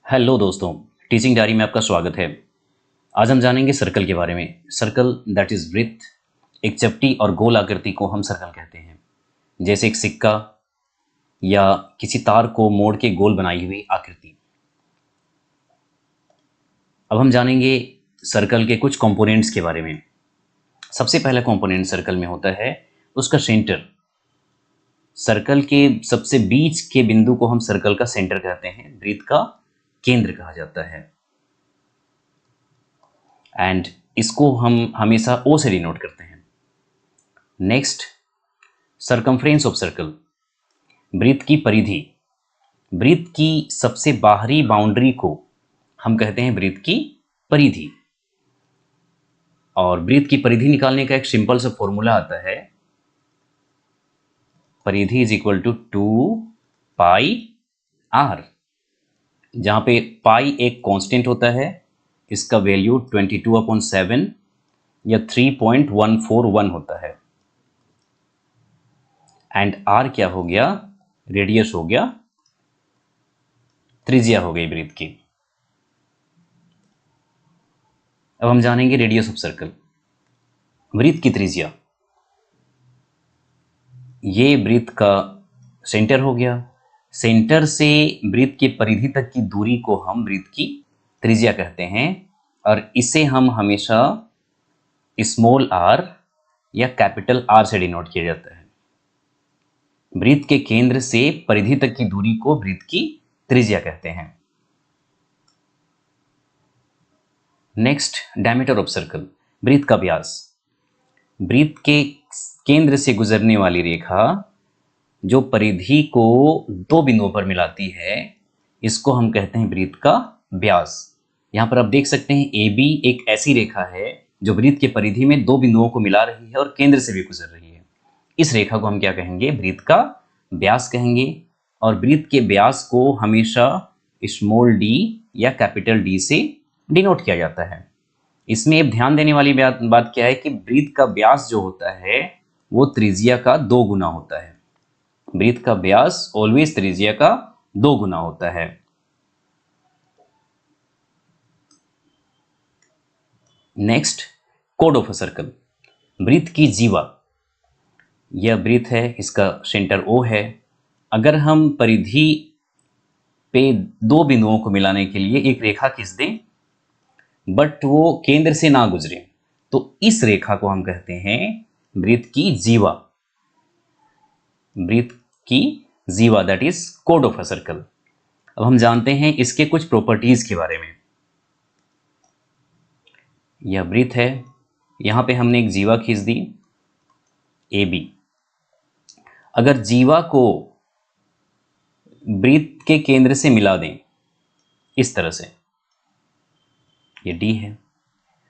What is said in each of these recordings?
Hello दोस्तों, teaching diary में आपका स्वागत है। आज हम जानेंगे सर्कल के बारे में। सर्कल दैट इज वृत्त, एक चपटी और गोल आकृति को हम सर्कल कहते हैं। जैसे एक सिक्का या किसी तार को मोड़ के गोल बनाई हुई आकृति। अब हम जानेंगे सर्कल के कुछ कंपोनेंट्स के बारे में। सबसे पहला कंपोनेंट सर्कल में होता है उसका सेंटर। सर्कल के सबसे बीच के बिंदु को हम सर्कल का सेंटर कहते हैं, वृत्त का केंद्र कहा जाता है। एंड इसको हम हमेशा ओ से डिनोट करते हैं। नेक्स्ट, सरकमफ्रेंस ऑफ सर्कल, वृत्त की परिधि। वृत्त की सबसे बाहरी बाउंड्री को हम कहते हैं वृत्त की परिधि। और वृत्त की परिधि निकालने का एक सिंपल सा फॉर्मूला आता है, परिधि इज इक्वल टू 2πr, जहां पे पाई एक कांस्टेंट होता है, इसका वैल्यू 22/7 या 3.141 होता है। एंड आर क्या हो गया? रेडियस हो गया, त्रिज्या हो गई वृत्त की। अब हम जानेंगे रेडियस ऑफ सर्कल, वृत्त की त्रिज्या। ये वृत्त का सेंटर हो गया। सेंटर से वृत्त की परिधि तक की दूरी को हम वृत्त की त्रिज्या कहते हैं, और इसे हम हमेशा स्मॉल आर या कैपिटल आर से डिनोट किया जाता है। वृत्त के केंद्र से परिधि तक की दूरी को वृत्त की त्रिज्या कहते हैं। नेक्स्ट, डायमीटर ऑफ सर्कल, वृत्त का व्यास। वृत्त के केंद्र से गुजरने वाली रेखा जो परिधि को दो बिंदुओं पर मिलाती है, इसको हम कहते हैं वृत्त का व्यास। यहां पर आप देख सकते हैं ए बी एक ऐसी रेखा है जो वृत्त के परिधि में दो बिंदुओं को मिला रही है और केंद्र से भी गुजर रही है। इस रेखा को हम क्या कहेंगे? वृत्त का व्यास कहेंगे। और वृत्त के व्यास को हमेशा स्मॉल डी या कैपिटल डी से डिनोट किया जाता है। इसमें एक ध्यान देने वाली बात क्या है कि वृत्त का व्यास जो होता है वो त्रिज्या का 2 गुना होता है। वृत्त का व्यास ऑलवेज त्रिज्या का 2 गुना होता है। Next, code of a circle, वृत्त की जीवा। यह वृत्त है, इसका सेंटर O है। अगर हम परिधि पे दो बिंदुओं को मिलाने के लिए एक रेखा खींच दें बट वो केंद्र से ना गुजरे, तो इस रेखा को हम कहते हैं वृत्त की जीवा। वृत्त की जीवा that is code of a circle. अब हम जानते हैं इसके कुछ प्रॉपर्टीज के बारे में। यह वृत्त है, यहां पे हमने एक जीवा खींच दी ए बी। अगर जीवा को वृत्त के केंद्र से मिला दें इस तरह से, ये डी है,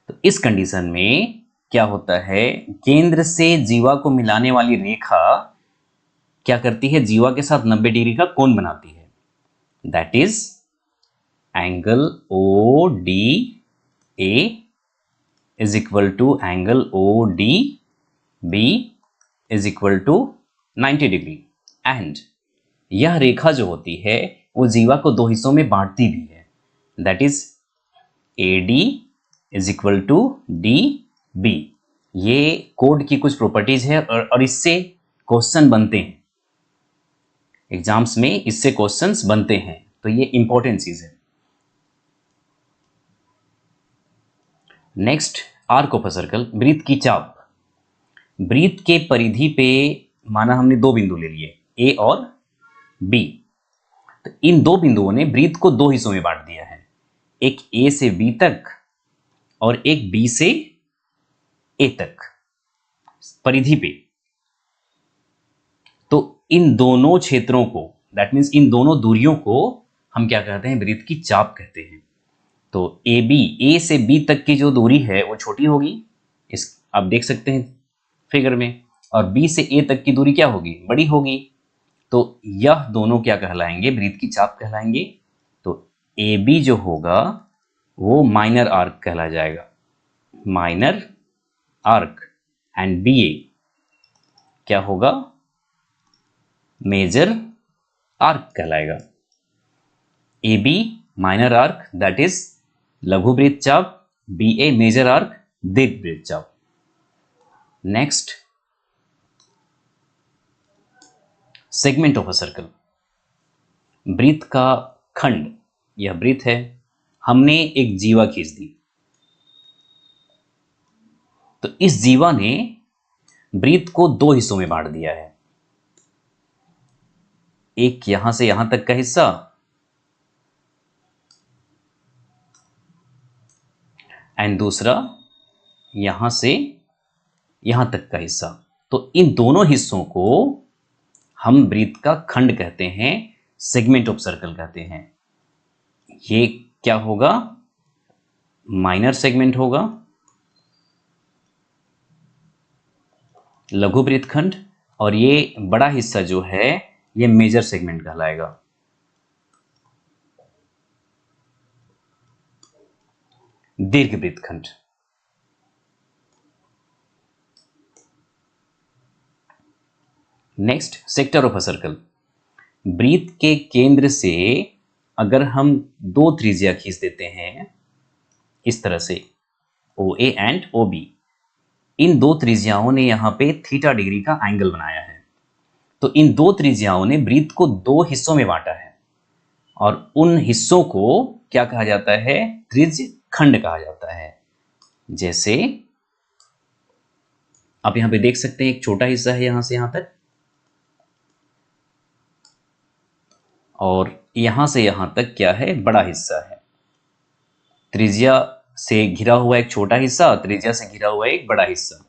तो इस कंडीशन में क्या होता है, केंद्र से जीवा को मिलाने वाली रेखा क्या करती है? जीवा के साथ 90 डिग्री का कोण बनाती है। That is angle O D A is equal to angle O D B is equal to 90 degree. And यह रेखा जो होती है वो जीवा को दो हिस्सों में बांटती भी है। That is A D is equal to D B. ये कोड की कुछ प्रॉपर्टीज है और इससे क्वेश्चन बनते हैं एग्जाम्स में, इससे क्वेश्चंस बनते हैं, तो ये इंपॉर्टेंट चीज है। Next, arc of a circle, वृत्त की चाप। वृत्त के परिधि पे माना हमने दो बिंदु ले लिए ए और बी, तो इन दो बिंदुओं ने वृत्त को दो हिस्सों में बांट दिया है, एक ए से बी तक और एक बी से ए तक परिधि पे। तो इन दोनों क्षेत्रों को, दैट मीन्स इन दोनों दूरियों को हम क्या कहते हैं? वृत्त की चाप कहते हैं। तो ए बी, ए से बी तक की जो दूरी है वो छोटी होगी, इस आप देख सकते हैं फिगर में, और बी से ए तक की दूरी क्या होगी? बड़ी होगी। तो यह दोनों क्या कहलाएंगे? वृत्त की चाप कहलाएंगे। तो ए बी जो होगा वो माइनर आर्क कहला जाएगा, minor arc. And B A क्या होगा? मेजर आर्क कहलाएगा। A B minor arc that is लघु वृत्तचाप, बी ए मेजर आर्क दीर्घ वृत्तचाप। Next, segment of a circle, वृत्त का खंड। यह वृत्त है, हमने एक जीवा खींच दी, तो इस जीवा ने वृत्त को दो हिस्सों में बांट दिया है, एक यहां से यहां तक का हिस्सा एंड दूसरा यहां से यहां तक का हिस्सा। तो इन दोनों हिस्सों को हम वृत्त का खंड कहते हैं, सेगमेंट ऑफ सर्कल कहते हैं। ये क्या होगा? माइनर सेगमेंट होगा, लघु वृत्तखंड, और ये बड़ा हिस्सा जो है ये मेजर सेगमेंट कहलाएगा। दीर्घ वृत्तखंड। Next, sector of a circle, वृत्त के केंद्र से अगर हम दो त्रिज्या खींच देते हैं इस तरह से, ओ ए एंड ओ बी, इन दो त्रिज्याओं ने यहां पे थीटा डिग्री का एंगल बनाया है। तो इन दो त्रिज्याओं ने वृत्त को दो हिस्सों में बांटा है, और उन हिस्सों को क्या कहा जाता है? त्रिज्य खंड कहा जाता है। जैसे आप यहां पे देख सकते हैं, एक छोटा हिस्सा है यहां से यहां तक, और यहां से यहां तक क्या है? बड़ा हिस्सा है। त्रिज्या से घिरा हुआ एक छोटा हिस्सा, त्रिज्या से घिरा हुआ एक बड़ा हिस्सा।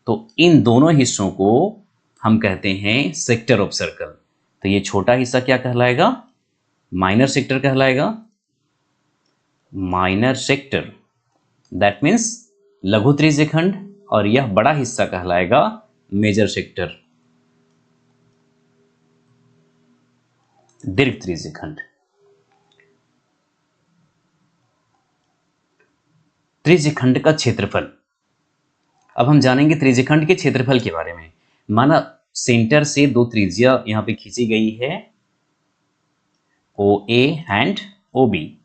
तो इन दोनों हिस्सों को हम कहते हैं सेक्टर ऑफ सर्कल। तो ये छोटा हिस्सा क्या कहलाएगा? माइनर सेक्टर कहलाएगा। माइनर सेक्टर दैट मीन्स लघु त्रिज्य खंड, और यह बड़ा हिस्सा कहलाएगा मेजर सेक्टर, दीर्घ त्रिज्य खंड। त्रिज्य खंड का क्षेत्रफल। अब हम जानेंगे त्रिज्य खंड के क्षेत्रफल के बारे में। माना सेंटर से दो त्रिज्या यहां पे खींची गई है, ओ ए एंड ओ बी,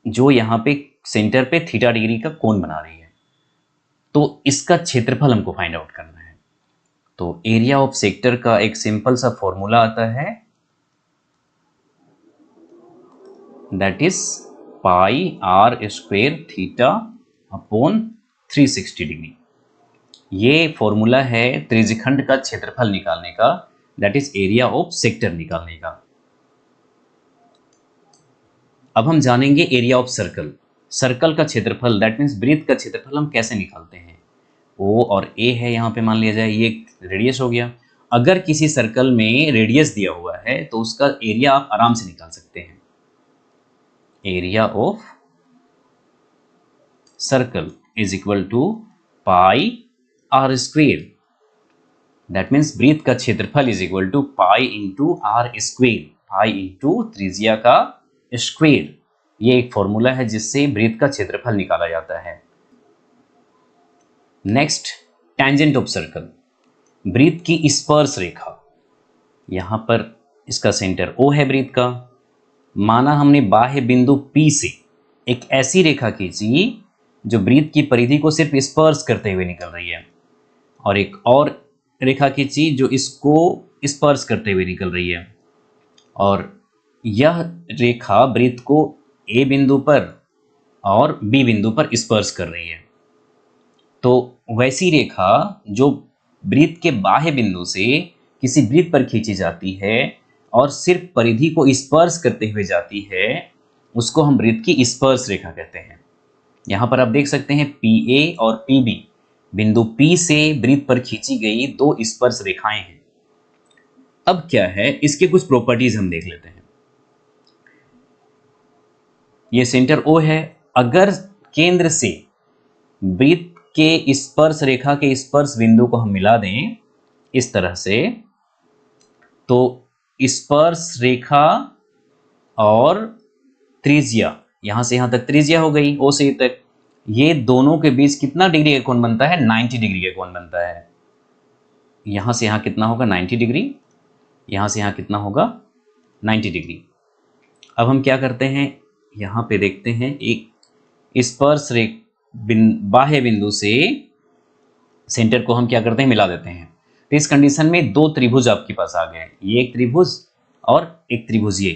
जो यहां पे सेंटर पे थीटा डिग्री का कोण बना रही है। तो इसका क्षेत्रफल हमको फाइंड आउट करना है। तो एरिया ऑफ सेक्टर का एक सिंपल सा फॉर्मूला आता है, that is pi are square theta upon 360 degree. ये फॉर्मूला है त्रिज्यखंड का क्षेत्रफल निकालने का, that is area of sector निकालने का। अब हम जानेंगे एरिया ऑफ सर्कल। सर्कल का क्षेत्रफल दैट मीन्स वृत्त का क्षेत्रफल हम कैसे निकालते हैं। ओ और ए है यहाँ पे, मान लिया जाए ये रेडियस हो गया। अगर किसी सर्कल में रेडियस दिया हुआ है तो उसका एरिया आप आराम से निकाल सकते हैं। Area of circle is equal to pi R square, that means वृत्त का क्षेत्रफल is equal to pi into R square, pi into त्रिज्या का स्क्वेयर। ये एक फॉर्मूला है जिससे वृत्त का क्षेत्रफल निकाला जाता है। नेक्स्ट, टेंजेंट ऑफ सर्कल, वृत्त की स्पर्श रेखा। यहां पर इसका सेंटर O है वृत्त का। माना हमने बाह्य बिंदु P से एक ऐसी रेखा खींची जो वृत्त की परिधि को सिर्फ स्पर्श करते हुए निकल रही है, और एक और रेखा खींची जो इसको स्पर्श करते हुए निकल रही है, और यह रेखा वृत्त को A बिंदु पर और B बिंदु पर स्पर्श कर रही है। तो वैसी रेखा जो वृत्त के बाह्य बिंदु से किसी वृत्त पर खींची जाती है और सिर्फ परिधि को स्पर्श करते हुए जाती है, उसको हम वृत्त की स्पर्श रेखा कहते हैं। यहां पर आप देख सकते हैं PA और PB बिंदु P से वृत्त पर खींची गई दो स्पर्श रेखाएं हैं। अब क्या है, इसके कुछ प्रॉपर्टीज हम देख लेते हैं। ये सेंटर O है। अगर केंद्र से वृत्त के स्पर्श रेखा के स्पर्श बिंदु को हम मिला दें इस तरह से, तो स्पर्श रेखा और त्रिज्या, यहां से यहां तक त्रिज्या हो गई O से तक, ये दोनों के बीच कितना डिग्री का कोण बनता है? 90 डिग्री का कोण बनता है। यहां से यहां कितना होगा? 90 डिग्री। यहां से यहां कितना होगा? 90 डिग्री। अब हम क्या करते हैं, यहाँ पे देखते हैं एक स्पर्श बाह्य बिंदु से सेंटर को हम क्या करते हैं, मिला देते हैं। तो इस कंडीशन में दो त्रिभुज आपके पास आ गए, ये एक त्रिभुज और एक त्रिभुज ये।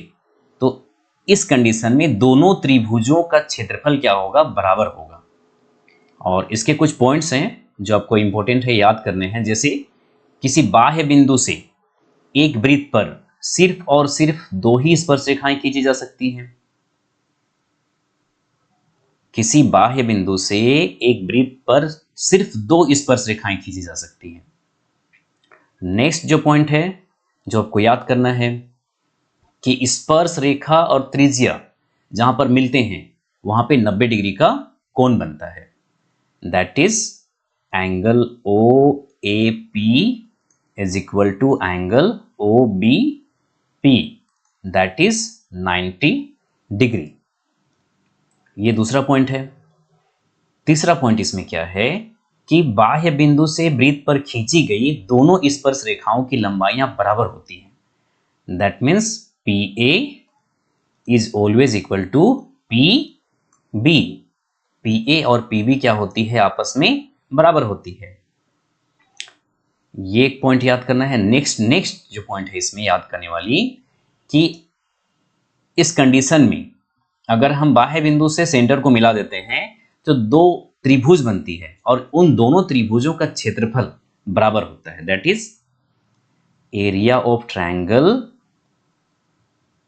तो इस कंडीशन में दोनों त्रिभुजों का क्षेत्रफल क्या होगा, बराबर होगा। और इसके कुछ पॉइंट्स हैं जो आपको इंपॉर्टेंट है याद करने हैं। जैसे किसी बाह्य बिंदु से एक वृत्त पर सिर्फ और सिर्फ दो ही स्पर्श रेखाएं खींची जा सकती हैं। किसी बाह्य बिंदु से एक वृत्त पर सिर्फ दो स्पर्श रेखाएं खींची जा सकती हैं। नेक्स्ट जो पॉइंट है जो आपको याद करना है कि स्पर्श रेखा और त्रिज्या जहां पर मिलते हैं वहां पे 90 डिग्री का कोण बनता है। That is angle O A P is equal to angle O B P, that is 90 degree. ये दूसरा पॉइंट है। तीसरा पॉइंट इसमें क्या है कि बाह्य बिंदु से वृत्त पर खींची गई दोनों स्पर्श रेखाओं की लंबाइयां बराबर होती हैं। That means P A is always equal to P B. P A और पी बी क्या होती है, आपस में बराबर होती है। ये एक पॉइंट याद करना है। नेक्स्ट जो पॉइंट है इसमें याद करने वाली कि इस कंडीशन में अगर हम बाह्य बिंदु से सेंटर को मिला देते हैं तो दो त्रिभुज बनती है और उन दोनों त्रिभुजों का क्षेत्रफल बराबर होता है। That is area of triangle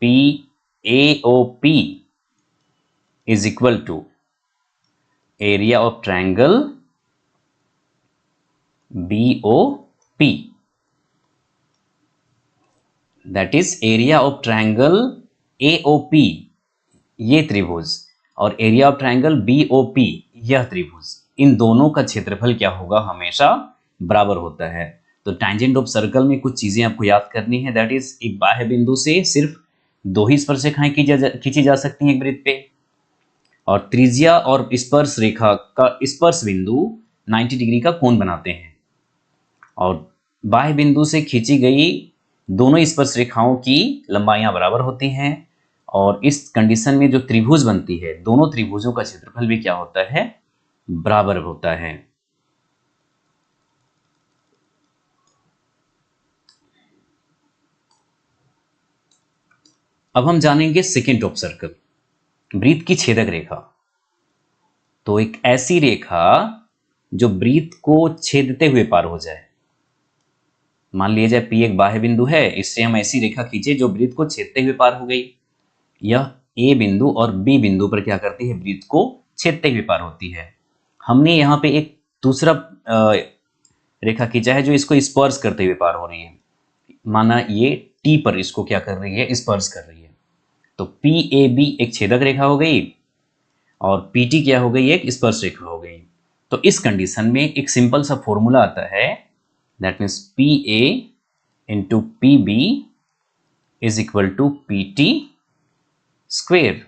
P A O P is equal to area of triangle B O P. That is area of triangle A O P, ये त्रिभुज, और area of triangle B O P, यह त्रिभुज, इन दोनों का क्षेत्रफल क्या होगा, हमेशा बराबर होता है। तो टैंजेंट ऑफ सर्कल में कुछ चीजें आपको याद करनी है। दैट इज एक बाह्य बिंदु से सिर्फ दो ही स्पर्श रेखाएं खींची जा सकती हैं एक वृत्त पे, और त्रिज्या और स्पर्श रेखा का स्पर्श बिंदु 90 डिग्री का कोण बनाते हैं। और बाह्य बिंदु से खींची गई दोनों स्पर्श रेखाओं की लंबाइयां बराबर होती हैं। और इस कंडीशन में जो त्रिभुज बनती है, दोनों त्रिभुजों का क्षेत्रफल भी क्या होता है, बराबर होता है। अब हम जानेंगे सेकेंड ऑफ सर्कल, वृत्त की छेदक रेखा। तो एक ऐसी रेखा जो वृत्त को छेदते हुए पार हो जाए। मान लिया जाए P एक बाह्य बिंदु है, इससे हम ऐसी रेखा खींचे जो वृत्त को छेदते हुए पार हो गई। यह A बिंदु और B बिंदु पर क्या करती है, वृत्त को छेदते हुए पार होती है। हमने यहाँ पे एक दूसरा रेखा खींचा है जो इसको स्पर्श करते हुए पार हो रही है। माना ये T पर इसको क्या कर रही है, स्पर्श कर रही है। तो PAB एक छेदक रेखा हो गई और PT क्या हो गई, एक स्पर्श रेखा हो गई। तो इस कंडीशन में एक सिंपल सा फॉर्मूला आता है, that means PA into PB is equal to PT square.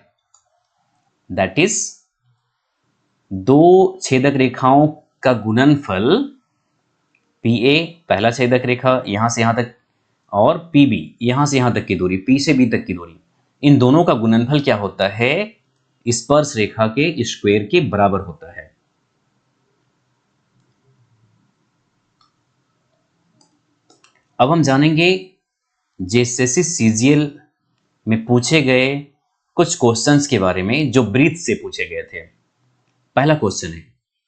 That is दो छेदक रेखाओं का गुणनफल, PA पहला छेदक रेखा यहां से यहां तक, और PB यहां से यहां तक की दूरी, P से B तक की दूरी, इन दोनों का गुणनफल क्या होता है, स्पर्श रेखा के स्क्वायर के बराबर होता है। अब हम जानेंगे जेएसएससी सीजीएल में पूछे गए कुछ क्वेश्चंस के बारे में जो वृत्त से पूछे गए थे। पहला क्वेश्चन है,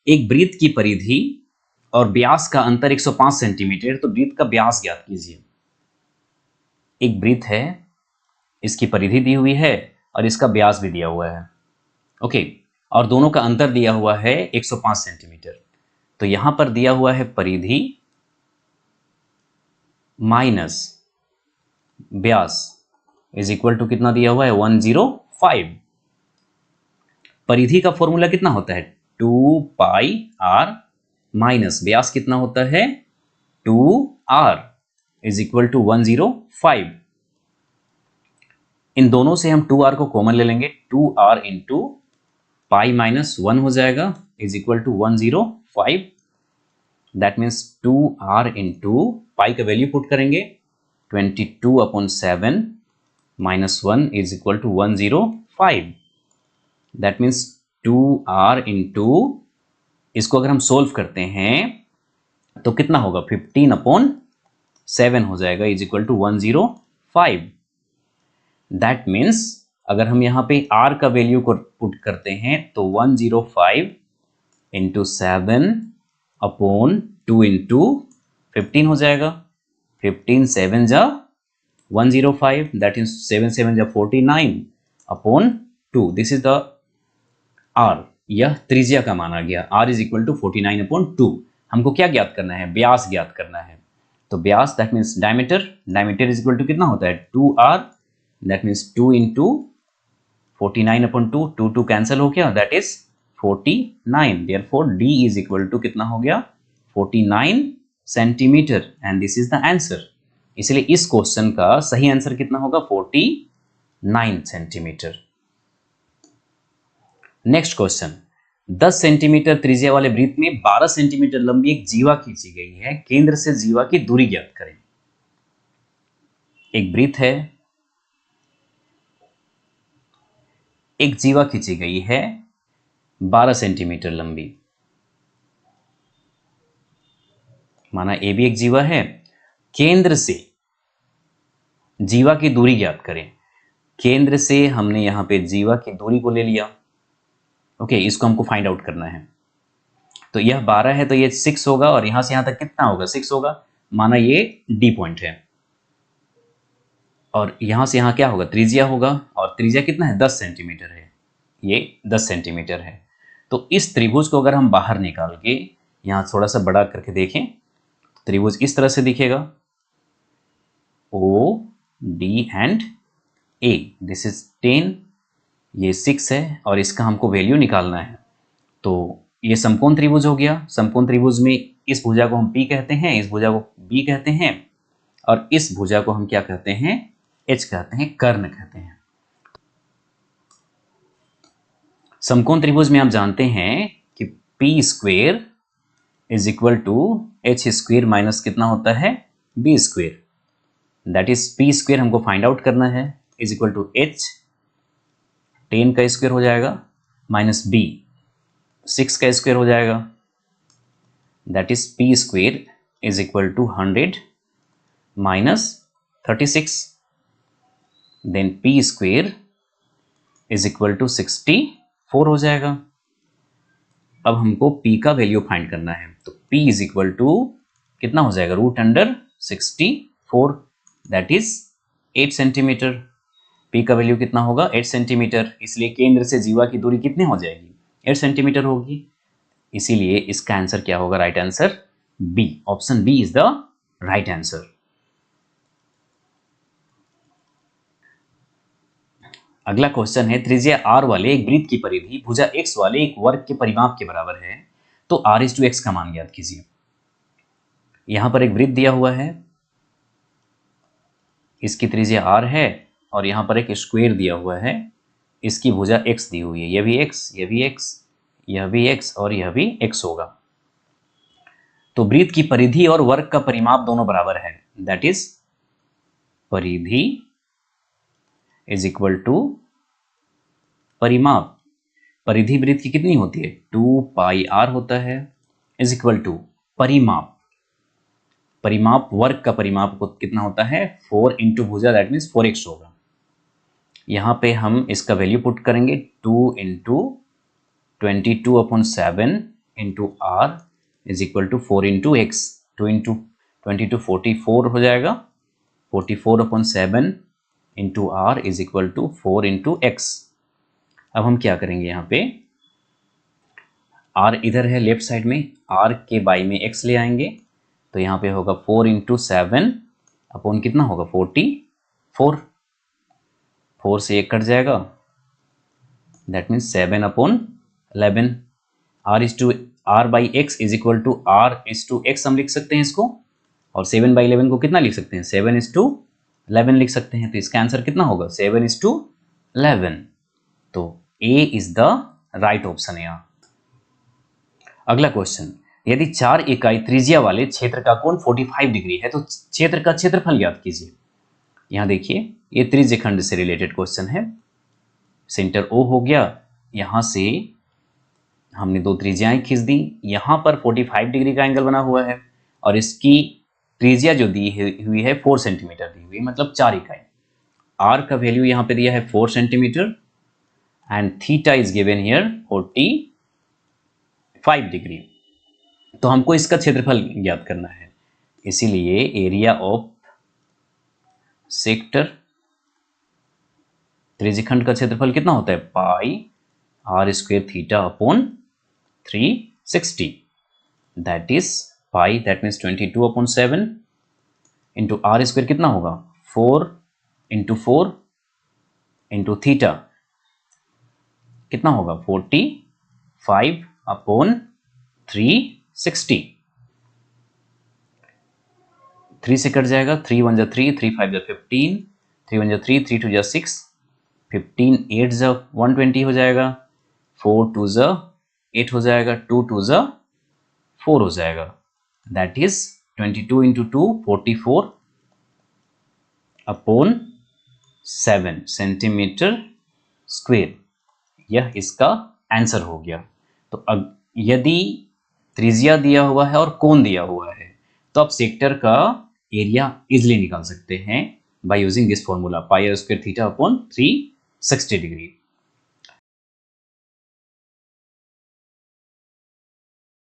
एक वृत्त की परिधि और व्यास का अंतर 105 सेंटीमीटर, तो वृत्त का व्यास ज्ञात कीजिए। एक वृत्त है, इसकी परिधि दी हुई है और इसका व्यास भी दिया हुआ है, ओके, और दोनों का अंतर दिया हुआ है 105 सेंटीमीटर। तो यहां पर दिया हुआ है परिधि माइनस व्यास इज इक्वल टू कितना दिया हुआ है, 105। परिधि का फॉर्मूला कितना होता है, 2 पाई आर, माइनस व्यास कितना होता है, 2r इज इक्वल टू 105। इन दोनों से हम 2r को कॉमन ले लेंगे, 2r इंटू पाई माइनस 1 हो जाएगा is equal to 105। That means 2r into pi का वैल्यू पुट करेंगे 22/7 -1 is equal to 105। That means 2r into, इसको अगर हम सोल्व करते हैं तो कितना होगा, 15/7 हो जाएगा is equal to 105। That means अगर हम यहाँ पे r का वैल्यू को पुट करते हैं तो 105 इंटू 7/2 इंटू 15 हो जाएगा। 15 7 जा 105, दैट इज 7 7 जा 49/2। दिस इज द r, यह त्रिज्या का माना गया। r is equal to 49/2। हमको क्या ज्ञात करना है, व्यास ज्ञात करना है। तो व्यास that means diameter, diameter is equal to कितना होता है 2r, that means 2 into 49/2, 2 2 cancel हो गया, that is 49। Therefore d is equal to कितना हो गया 49 centimetre, and this is the answer. इसलिए इस क्वेश्चन का सही आंसर कितना होगा 49 सेंटीमीटर। नेक्स्ट क्वेश्चन, 10 सेंटीमीटर त्रिज्या वाले वृत्त में 12 सेंटीमीटर लंबी एक जीवा खींची गई है, केंद्र से जीवा की दूरी ज्ञात करें। एक वृत्त है, एक जीवा खींची गई है 12 सेंटीमीटर लंबी, माना ए भी एक जीवा है, केंद्र से जीवा की दूरी ज्ञात करें। केंद्र से हमने यहां पे जीवा की दूरी को ले लिया, ओके, इसको हमको फाइंड आउट करना है। तो यह 12 है तो ये 6 होगा, और यहां से यहां तक कितना होगा 6 होगा, माना ये डी पॉइंट है, और यहां से यहां क्या होगा त्रिज्या होगा, और त्रिज्या कितना है 10 सेंटीमीटर है, ये 10 सेंटीमीटर है। तो इस त्रिभुज को अगर हम बाहर निकाल के यहां थोड़ा सा बड़ा करके देखें, त्रिभुज इस तरह से दिखेगा, O D and A, this is 10, ये 6 है, और इसका हमको वैल्यू निकालना है। तो ये समकोण त्रिभुज हो गया। समकोण त्रिभुज में इस भुजा को हम P कहते हैं, इस भुजा को B कहते हैं, और इस भुजा को हम क्या कहते हैं H कहते हैं, कर्ण कहते हैं। समकोण त्रिभुज में आप जानते हैं कि P square is equal to H square minus कितना होता है B square, that is P square हमको फाइंड आउट करना है, इज इक्वल टू H 10 का स्क्वायर हो जाएगा माइनस B 6 का स्क्वायर हो जाएगा, that is P square is equal to 100 minus 36, then P square is equal to 64 हो जाएगा। अब हमको P का वैल्यू फाइंड करना है, तो P इज इक्वल टू कितना हो जाएगा √64, दैट इज 8 सेंटीमीटर। P का वैल्यू कितना होगा 8 सेंटीमीटर, इसलिए केंद्र से जीवा की दूरी कितनी हो जाएगी 8 सेंटीमीटर होगी। इसीलिए इसका आंसर क्या होगा, right answer B, option B is the right answer. अगला क्वेश्चन है, त्रिज्या r वाले एक वृत्त की परिधि भुजा x वाले एक वर्ग के परिमाप के बराबर है, तो r/x का मान ज्ञात कीजिए। यहां पर एक वृत्त दिया हुआ है, इसकी त्रिज्या r है, और यहां पर एक स्क्वायर दिया हुआ है, इसकी भुजा x दी हुई है, यह भी x, यह भी x, यह भी x, और यह भी x होगा। तो वृत्त की परिधि और वर्ग का परिमाप दोनों बराबर है, दैट इज परिधि इज इक्वल टू परिमाप। परिधि वृत्त की कितनी होती है 2πr होता है, इज इक्वल टू परिमाप। परिमाप वर्ग का परिमाप को कितना होता है 4 इंटू भुजा, दैट मीन्स 4x होगा। यहां पे हम इसका वैल्यू पुट करेंगे 2 into 22/7 into r is equal to 4 into x, 2 into 22 44 हो जाएगा, 44/7 into r is equal to 4 into x. अब हम क्या करेंगे, यहाँ पे r इधर है लेफ्ट साइड में, r के बाई में x ले आएंगे, तो यहाँ पे होगा 4 इंटू 7 अपॉन कितना होगा 44, 4 से 1 कट जाएगा, that means 7/11, r by x is equal to r/x हम लिख सकते हैं इसको, और 7/11 को कितना लिख सकते हैं 7/11 लिख सकते हैं। तो इसका आंसर कितना होगा 7/11। तो A is the right option है यहाँ। अगला क्वेश्चन, यदि 4 इकाई त्रिज्या वाले क्षेत्र का कोण 45 डिग्री है, तो क्षेत्र का क्षेत्रफल ज्ञात कीजिए। यहां देखिए ये त्रिज्यखंड से रिलेटेड क्वेश्चन है। सेंटर O हो गया, यहां से हमने दो त्रिज्याएं खींच दी, यहां पर 45 डिग्री का एंगल बना हुआ है और इसकी त्रिज्या जो दी हुई है 4 सेंटीमीटर दी हुई है, मतलब 4 इकाई। आर का वैल्यू यहां पे दिया है 4 centimetre and theta is given here 45 degree. तो हमको इसका क्षेत्रफल ज्ञात करना है, इसीलिए एरिया ऑफ सेक्टर त्रिज्यखंड का क्षेत्रफल कितना होता है, pi are square theta upon 360, that is pi, that means 22/7 into r square कितना होगा 4 इंटू 4 इंटू थीटा कितना होगा 45/360। 3 से कट जाएगा, 3 1 जा 3, 3 5 जा 15, 3 1 जा 3, 3 2 जा 6, 15 8 जा 120 हो जाएगा, 4 2 जा 8 हो जाएगा, 2 2 जा 4 हो जाएगा, that is 22 into 2 44/7 centimetre square. यह इसका आंसर हो गया। तो अब यदि त्रिज्या दिया हुआ है और कोण दिया हुआ है तो आप सेक्टर का एरिया इजिली निकाल सकते हैं by using this formula pi are square theta upon 360 degree.